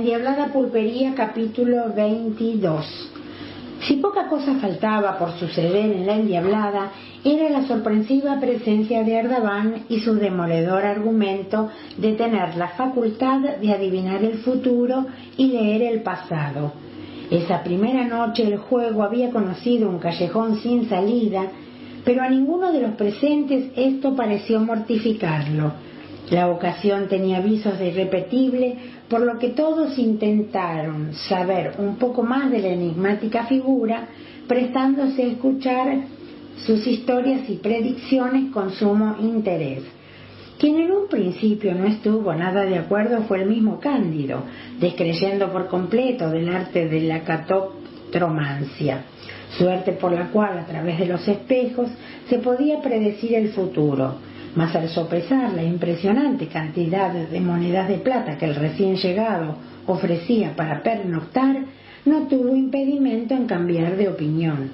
Endiablada Pulpería, capítulo 22. Si poca cosa faltaba por suceder en la Endiablada, era la sorpresiva presencia de Ardaban y su demoledor argumento de tener la facultad de adivinar el futuro y leer el pasado. Esa primera noche el juego había conocido un callejón sin salida, pero a ninguno de los presentes esto pareció mortificarlo. La ocasión tenía avisos de irrepetible, por lo que todos intentaron saber un poco más de la enigmática figura, prestándose a escuchar sus historias y predicciones con sumo interés. Quien en un principio no estuvo nada de acuerdo fue el mismo Cándido, descreyendo por completo del arte de la catoptromancia, suerte por la cual a través de los espejos se podía predecir el futuro. Mas al sopesar la impresionante cantidad de monedas de plata que el recién llegado ofrecía para pernoctar, no tuvo impedimento en cambiar de opinión.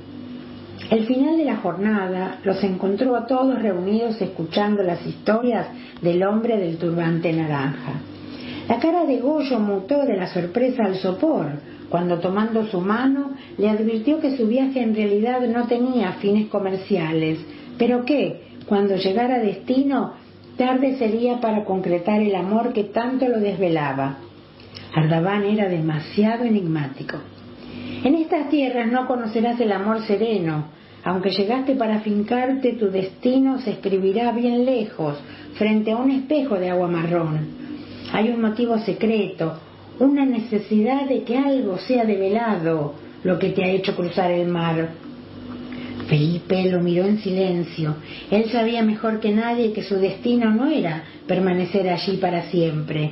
El final de la jornada los encontró a todos reunidos escuchando las historias del hombre del turbante naranja. La cara de Goyo mutó de la sorpresa al sopor, cuando tomando su mano le advirtió que su viaje en realidad no tenía fines comerciales, pero que, cuando llegara a destino, tarde sería para concretar el amor que tanto lo desvelaba. Ardaban era demasiado enigmático. En estas tierras no conocerás el amor sereno. Aunque llegaste para afincarte, tu destino se escribirá bien lejos, frente a un espejo de agua marrón. Hay un motivo secreto, una necesidad de que algo sea develado, lo que te ha hecho cruzar el mar. Felipe lo miró en silencio. Él sabía mejor que nadie que su destino no era permanecer allí para siempre.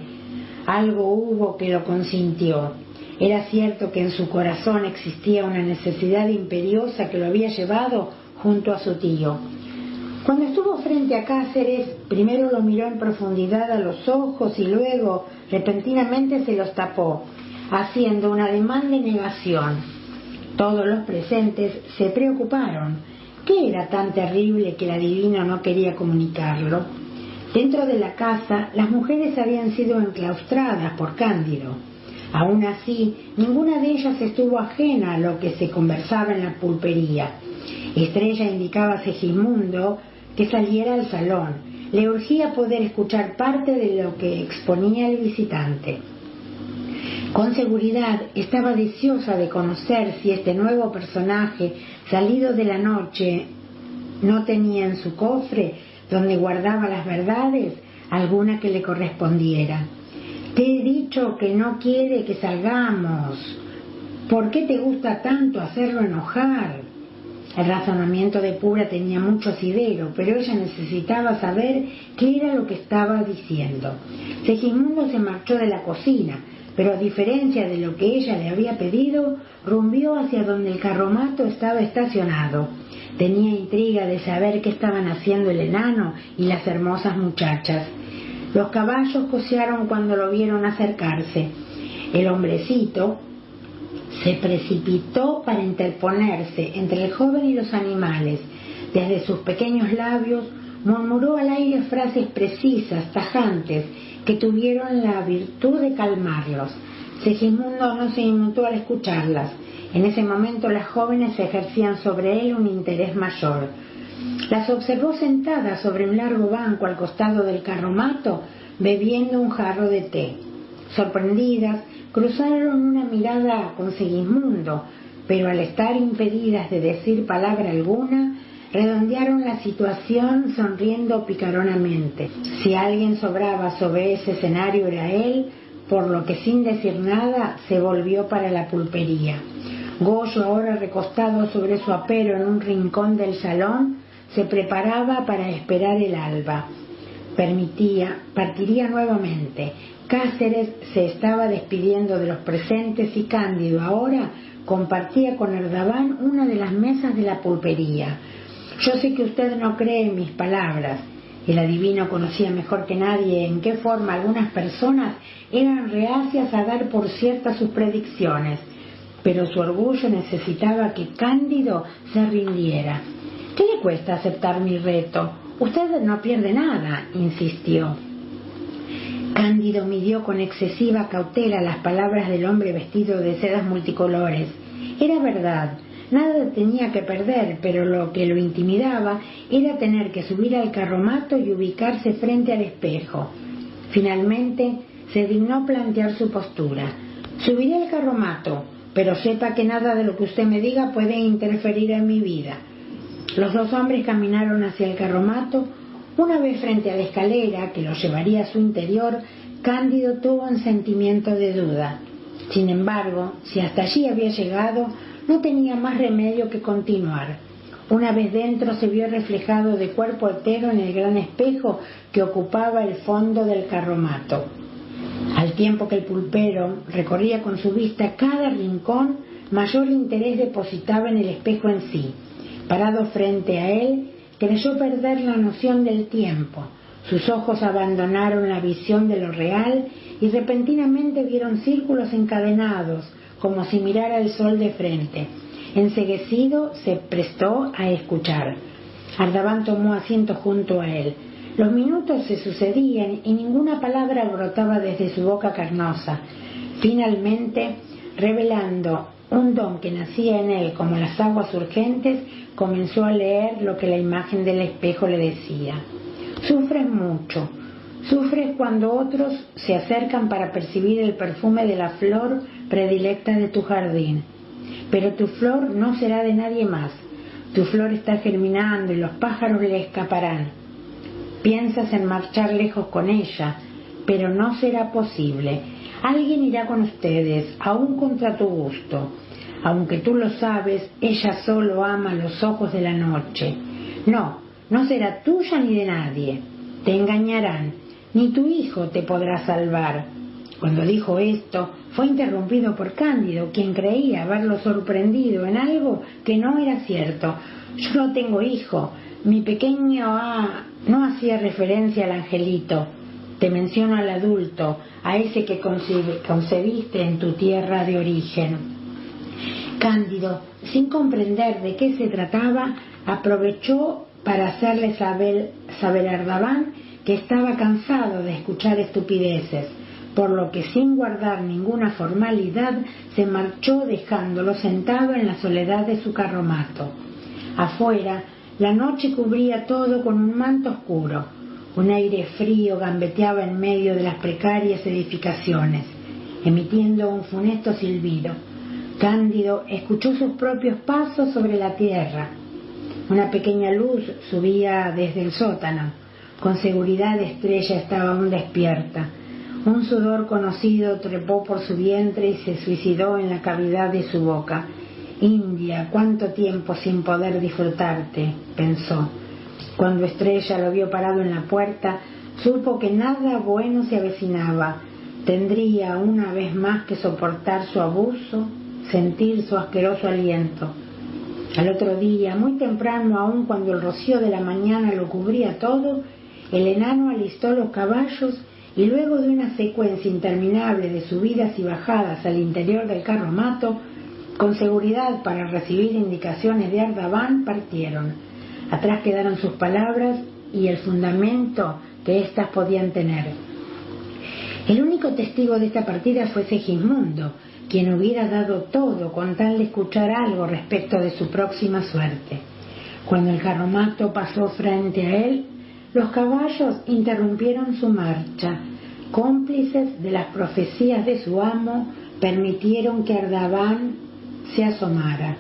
Algo hubo que lo consintió. Era cierto que en su corazón existía una necesidad imperiosa que lo había llevado junto a su tío. Cuando estuvo frente a Cáceres, primero lo miró en profundidad a los ojos y luego repentinamente se los tapó, haciendo un ademán de negación. Todos los presentes se preocuparon. ¿Qué era tan terrible que el adivino no quería comunicarlo? Dentro de la casa, las mujeres habían sido enclaustradas por Cándido. Aún así, ninguna de ellas estuvo ajena a lo que se conversaba en la pulpería. Estrella indicaba a Segismundo que saliera al salón. Le urgía poder escuchar parte de lo que exponía el visitante. Con seguridad estaba deseosa de conocer si este nuevo personaje, salido de la noche, no tenía en su cofre, donde guardaba las verdades, alguna que le correspondiera. Te he dicho que no quiere que salgamos. ¿Por qué te gusta tanto hacerlo enojar? El razonamiento de Pura tenía mucho asidero, pero ella necesitaba saber qué era lo que estaba diciendo. Segismundo se marchó de la cocina, pero a diferencia de lo que ella le había pedido, rumbió hacia donde el carromato estaba estacionado. Tenía intriga de saber qué estaban haciendo el enano y las hermosas muchachas. Los caballos cocearon cuando lo vieron acercarse. El hombrecito se precipitó para interponerse entre el joven y los animales. Desde sus pequeños labios murmuró al aire frases precisas, tajantes, que tuvieron la virtud de calmarlos. Segismundo no se inmutó al escucharlas. En ese momento las jóvenes ejercían sobre él un interés mayor. Las observó sentadas sobre un largo banco al costado del carromato, bebiendo un jarro de té. Sorprendidas, cruzaron una mirada con Segismundo, pero al estar impedidas de decir palabra alguna, redondearon la situación sonriendo picaronamente. Si alguien sobraba sobre ese escenario era él, por lo que sin decir nada se volvió para la pulpería. Goyo, ahora recostado sobre su apero en un rincón del salón, se preparaba para esperar el alba. Partiría nuevamente. Cáceres se estaba despidiendo de los presentes y Cándido ahora compartía con Ardaban una de las mesas de la pulpería. Yo sé que usted no cree en mis palabras. El adivino conocía mejor que nadie en qué forma algunas personas eran reacias a dar por ciertas sus predicciones, pero su orgullo necesitaba que Cándido se rindiera. ¿Qué le cuesta aceptar mi reto? Usted no pierde nada, insistió. Cándido midió con excesiva cautela las palabras del hombre vestido de sedas multicolores. Era verdad, nada tenía que perder, pero lo que lo intimidaba era tener que subir al carromato y ubicarse frente al espejo. Finalmente se dignó plantear su postura. «Subiré al carromato, pero sepa que nada de lo que usted me diga puede interferir en mi vida». Los dos hombres caminaron hacia el carromato. Una vez frente a la escalera que lo llevaría a su interior, Cándido tuvo un sentimiento de duda. Sin embargo, si hasta allí había llegado, no tenía más remedio que continuar. Una vez dentro se vio reflejado de cuerpo entero en el gran espejo que ocupaba el fondo del carromato. Al tiempo que el pulpero recorría con su vista cada rincón, mayor interés depositaba en el espejo en sí. Parado frente a él, creyó perder la noción del tiempo. Sus ojos abandonaron la visión de lo real y repentinamente vieron círculos encadenados, como si mirara el sol de frente. Enceguecido se prestó a escuchar. Ardaban tomó asiento junto a él. Los minutos se sucedían y ninguna palabra brotaba desde su boca carnosa. Finalmente, revelando un don que nacía en él como las aguas urgentes, comenzó a leer lo que la imagen del espejo le decía. «Sufres mucho. Sufres cuando otros se acercan para percibir el perfume de la flor predilecta de tu jardín. Pero tu flor no será de nadie más. Tu flor está germinando y los pájaros le escaparán. Piensas en marchar lejos con ella, pero no será posible. Alguien irá con ustedes, aún contra tu gusto. Aunque tú lo sabes, ella solo ama los ojos de la noche. No será tuya ni de nadie. Te engañarán. Ni tu hijo te podrá salvar». Cuando dijo esto, fue interrumpido por Cándido, quien creía haberlo sorprendido en algo que no era cierto. «Yo no tengo hijo. Mi pequeño no hacía referencia al angelito. Te menciono al adulto, a ese que concebiste en tu tierra de origen». Cándido, sin comprender de qué se trataba, aprovechó para hacerle saber a Ardaban que estaba cansado de escuchar estupideces, por lo que sin guardar ninguna formalidad se marchó dejándolo sentado en la soledad de su carromato. Afuera, la noche cubría todo con un manto oscuro. Un aire frío gambeteaba en medio de las precarias edificaciones, emitiendo un funesto silbido. Cándido escuchó sus propios pasos sobre la tierra. Una pequeña luz subía desde el sótano. Con seguridad Estrella estaba aún despierta. Un sudor conocido trepó por su vientre y se suicidó en la cavidad de su boca. «India, cuánto tiempo sin poder disfrutarte», pensó. Cuando Estrella lo vio parado en la puerta, supo que nada bueno se avecinaba. Tendría una vez más que soportar su abuso, sentir su asqueroso aliento. Al otro día, muy temprano aún, cuando el rocío de la mañana lo cubría todo, el enano alistó los caballos y luego de una secuencia interminable de subidas y bajadas al interior del carromato, con seguridad para recibir indicaciones de Ardaban, partieron. Atrás quedaron sus palabras y el fundamento que éstas podían tener. El único testigo de esta partida fue Segismundo, quien hubiera dado todo con tal de escuchar algo respecto de su próxima suerte. Cuando el carromato pasó frente a él, los caballos interrumpieron su marcha. Cómplices de las profecías de su amo, permitieron que Ardaban se asomara.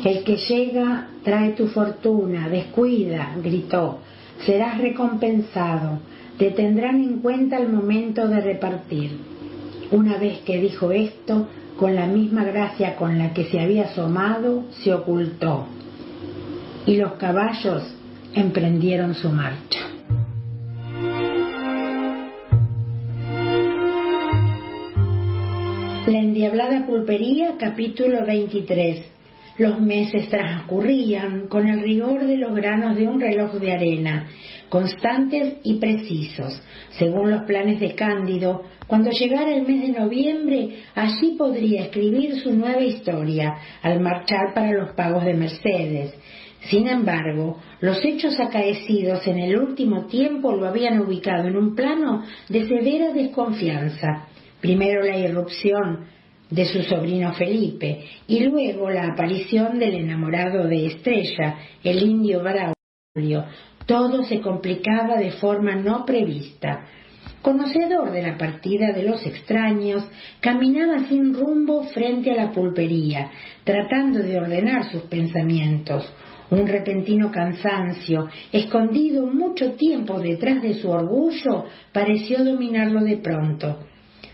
«El que llega trae tu fortuna, descuida», gritó, «serás recompensado, te tendrán en cuenta al momento de repartir». Una vez que dijo esto, con la misma gracia con la que se había asomado, se ocultó, y los caballos emprendieron su marcha. La endiablada pulpería, capítulo 23. Los meses transcurrían con el rigor de los granos de un reloj de arena, constantes y precisos, según los planes de Cándido. Cuando llegara el mes de noviembre, allí podría escribir su nueva historia, al marchar para los pagos de Mercedes. Sin embargo, los hechos acaecidos en el último tiempo lo habían ubicado en un plano de severa desconfianza. Primero la irrupción de su sobrino Felipe y luego la aparición del enamorado de Estrella, el indio Braulio. Todo se complicaba de forma no prevista. Conocedor de la partida de los extraños, caminaba sin rumbo frente a la pulpería, tratando de ordenar sus pensamientos. Un repentino cansancio, escondido mucho tiempo detrás de su orgullo, pareció dominarlo de pronto.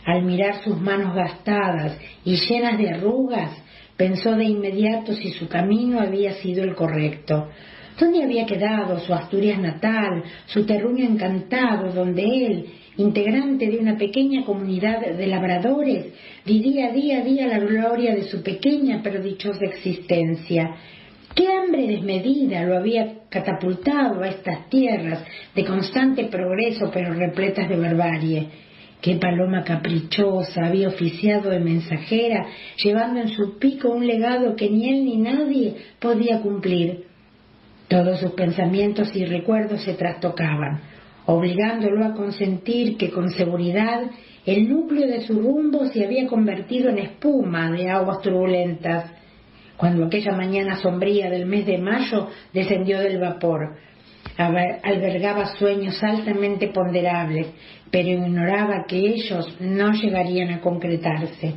Al mirar sus manos gastadas y llenas de arrugas, pensó de inmediato si su camino había sido el correcto. ¿Dónde había quedado su Asturias natal, su terruño encantado, donde él, integrante de una pequeña comunidad de labradores, vivía día a día la gloria de su pequeña pero dichosa existencia? ¿Qué hambre desmedida lo había catapultado a estas tierras de constante progreso pero repletas de barbarie? ¿Qué paloma caprichosa había oficiado de mensajera, llevando en su pico un legado que ni él ni nadie podía cumplir? Todos sus pensamientos y recuerdos se trastocaban, obligándolo a consentir que con seguridad el núcleo de su rumbo se había convertido en espuma de aguas turbulentas. Cuando aquella mañana sombría del mes de mayo descendió del vapor, albergaba sueños altamente ponderables, pero ignoraba que ellos no llegarían a concretarse.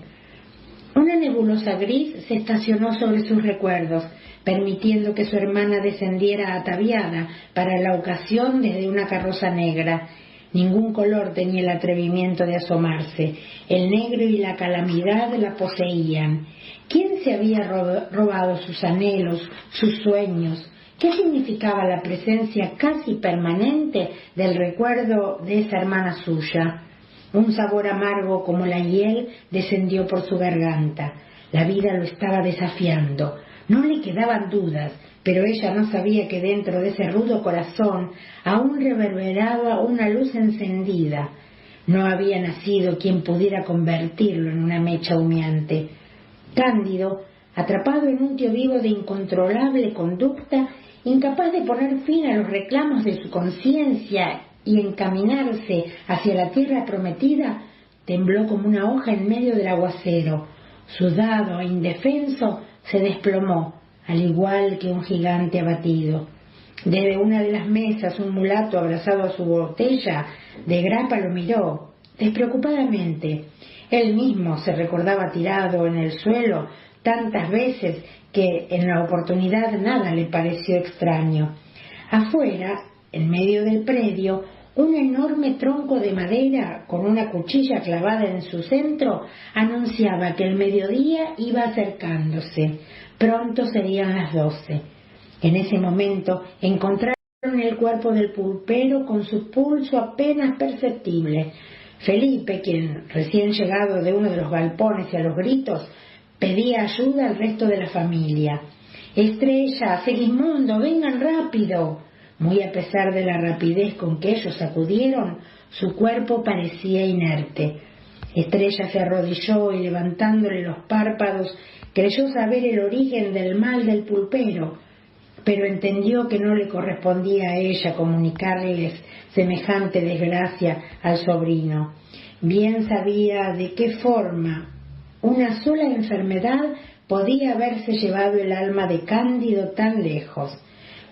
Una nebulosa gris se estacionó sobre sus recuerdos, permitiendo que su hermana descendiera ataviada para la ocasión desde una carroza negra. Ningún color tenía el atrevimiento de asomarse. El negro y la calamidad la poseían. ¿Quién se había robado sus anhelos, sus sueños? ¿Qué significaba la presencia casi permanente del recuerdo de esa hermana suya? Un sabor amargo como la hiel descendió por su garganta. La vida lo estaba desafiando. No le quedaban dudas, pero ella no sabía que dentro de ese rudo corazón aún reverberaba una luz encendida. No había nacido quien pudiera convertirlo en una mecha humeante. Cándido, atrapado en un tío vivo de incontrolable conducta, incapaz de poner fin a los reclamos de su conciencia y encaminarse hacia la tierra prometida, tembló como una hoja en medio del aguacero. Sudado e indefenso, se desplomó, al igual que un gigante abatido. Desde una de las mesas, un mulato abrazado a su botella de grapa lo miró, despreocupadamente. Él mismo se recordaba tirado en el suelo tantas veces que en la oportunidad nada le pareció extraño. Afuera, en medio del predio, un enorme tronco de madera con una cuchilla clavada en su centro anunciaba que el mediodía iba acercándose. Pronto serían las 12. En ese momento encontraron el cuerpo del pulpero con su pulso apenas perceptible. Felipe, quien recién llegado de uno de los galpones y a los gritos, pedía ayuda al resto de la familia. «Estrella, Segismundo, vengan rápido». Muy a pesar de la rapidez con que ellos acudieron, su cuerpo parecía inerte. Estrella se arrodilló y levantándole los párpados creyó saber el origen del mal del pulpero, pero entendió que no le correspondía a ella comunicarles semejante desgracia al sobrino. Bien sabía de qué forma una sola enfermedad podía haberse llevado el alma de Cándido tan lejos.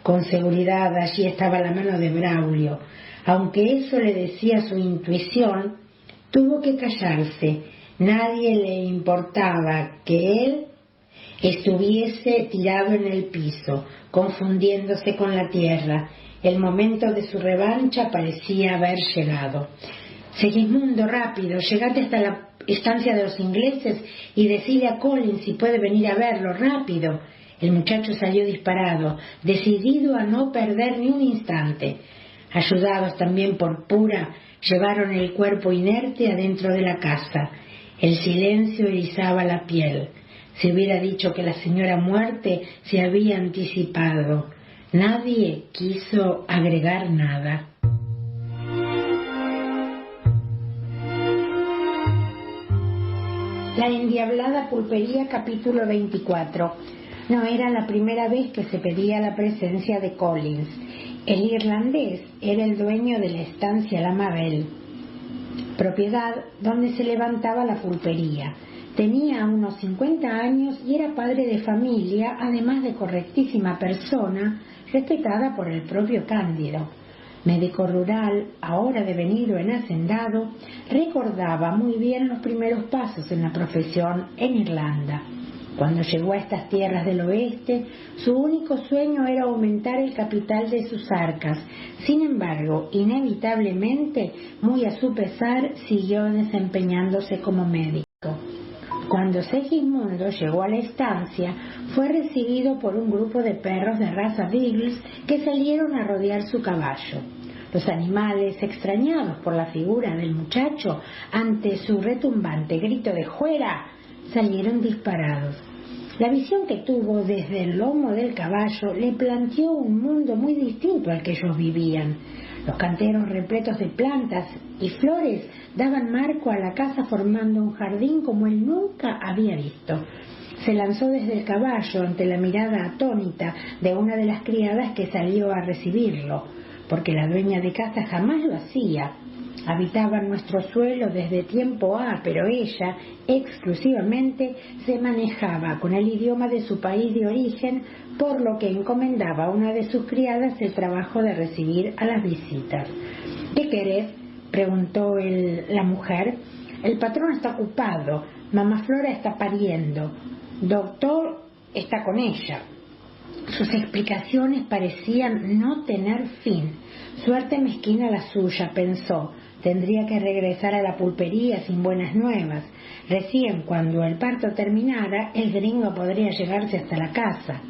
Con seguridad allí estaba la mano de Braulio. Aunque eso le decía su intuición, tuvo que callarse. Nadie le importaba que él estuviese tirado en el piso, confundiéndose con la tierra. El momento de su revancha parecía haber llegado. «Segismundo, rápido, llegate hasta la estancia de los ingleses y decile a Collins si puede venir a verlo, rápido». El muchacho salió disparado, decidido a no perder ni un instante. Ayudados también por Pura, llevaron el cuerpo inerte adentro de la casa. El silencio erizaba la piel. Se hubiera dicho que la señora muerte se había anticipado. Nadie quiso agregar nada. La endiablada pulpería, capítulo 24. No era la primera vez que se pedía la presencia de Collins. El irlandés era el dueño de la estancia La Mabel, propiedad donde se levantaba la pulpería. Tenía unos 50 años y era padre de familia, además de correctísima persona, respetada por el propio Cándido. Médico rural, ahora devenido en hacendado, recordaba muy bien los primeros pasos en la profesión en Irlanda. Cuando llegó a estas tierras del oeste, su único sueño era aumentar el capital de sus arcas. Sin embargo, inevitablemente, muy a su pesar, siguió desempeñándose como médico. Cuando Segismundo llegó a la estancia, fue recibido por un grupo de perros de raza Beagles que salieron a rodear su caballo. Los animales, extrañados por la figura del muchacho, ante su retumbante grito de ¡fuera!, salieron disparados. La visión que tuvo desde el lomo del caballo le planteó un mundo muy distinto al que ellos vivían. Los canteros repletos de plantas y flores daban marco a la casa formando un jardín como él nunca había visto. Se lanzó desde el caballo ante la mirada atónita de una de las criadas que salió a recibirlo, porque la dueña de casa jamás lo hacía. Habitaba nuestro suelo desde tiempo pero ella exclusivamente se manejaba con el idioma de su país de origen, por lo que encomendaba a una de sus criadas el trabajo de recibir a las visitas. ¿Qué querés?, preguntó la mujer. El patrón está ocupado, mamá Flora está pariendo, doctor está con ella. Sus explicaciones parecían no tener fin. Suerte mezquina la suya, pensó. Tendría que regresar a la pulpería sin buenas nuevas. Recién cuando el parto terminara, el gringo podría llegarse hasta la casa.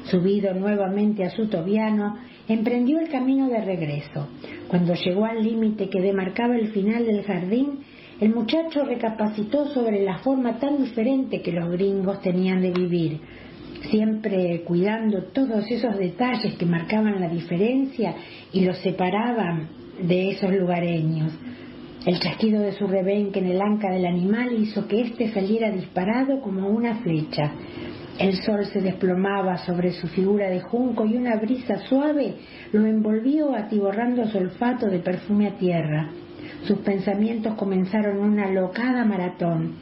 Subido nuevamente a su tobiano, emprendió el camino de regreso. Cuando llegó al límite que demarcaba el final del jardín, el muchacho recapacitó sobre la forma tan diferente que los gringos tenían de vivir, siempre cuidando todos esos detalles que marcaban la diferencia y los separaban de esos lugareños. El chasquido de su rebenque en el anca del animal hizo que éste saliera disparado como una flecha. El sol se desplomaba sobre su figura de junco y una brisa suave lo envolvió atiborrando su olfato de perfume a tierra. Sus pensamientos comenzaron una alocada maratón.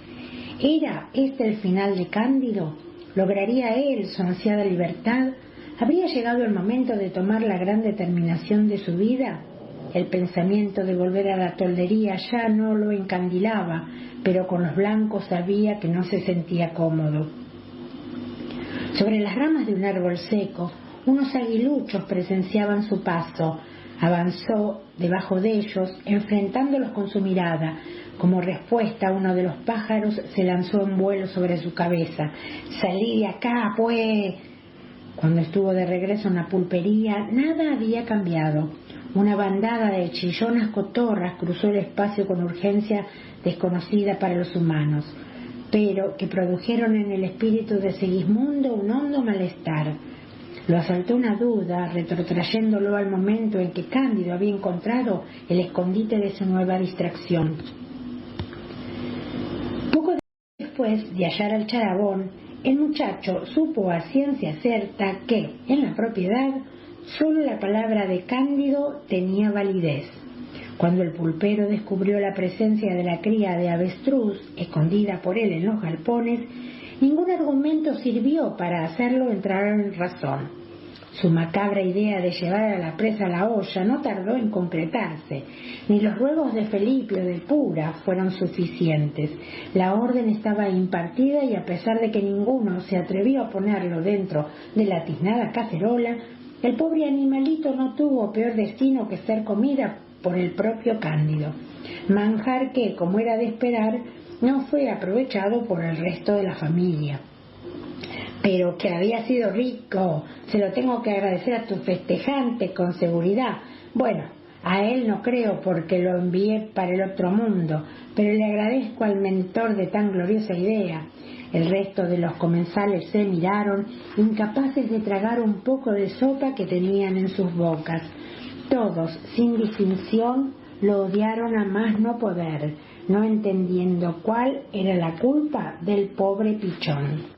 ¿Era este el final de Cándido? ¿Lograría él su ansiada libertad? ¿Habría llegado el momento de tomar la gran determinación de su vida? El pensamiento de volver a la toldería ya no lo encandilaba, pero con los blancos sabía que no se sentía cómodo. Sobre las ramas de un árbol seco, unos aguiluchos presenciaban su paso. Avanzó debajo de ellos, enfrentándolos con su mirada. Como respuesta, uno de los pájaros se lanzó en vuelo sobre su cabeza. «¡Salí de acá, pues!». Cuando estuvo de regreso en la pulpería, nada había cambiado. Una bandada de chillonas cotorras cruzó el espacio con urgencia desconocida para los humanos, pero que produjeron en el espíritu de Segismundo un hondo malestar. Lo asaltó una duda, retrotrayéndolo al momento en que Cándido había encontrado el escondite de su nueva distracción. Poco después de hallar al charabón, el muchacho supo a ciencia cierta que, en la propiedad, solo la palabra de Cándido tenía validez. Cuando el pulpero descubrió la presencia de la cría de avestruz, escondida por él en los galpones, ningún argumento sirvió para hacerlo entrar en razón. Su macabra idea de llevar a la presa a la olla no tardó en concretarse. Ni los ruegos de Felipe o de Pura fueron suficientes. La orden estaba impartida y a pesar de que ninguno se atrevió a ponerlo dentro de la tiznada cacerola, el pobre animalito no tuvo peor destino que ser comida por el propio Cándido. Manjar que, como era de esperar, no fue aprovechado por el resto de la familia. Pero que había sido rico, se lo tengo que agradecer a tu festejante con seguridad. Bueno, a él no creo porque lo envié para el otro mundo, pero le agradezco al mentor de tan gloriosa idea. El resto de los comensales se miraron, incapaces de tragar un poco de sopa que tenían en sus bocas. Todos, sin distinción, lo odiaron a más no poder, no entendiendo cuál era la culpa del pobre pichón.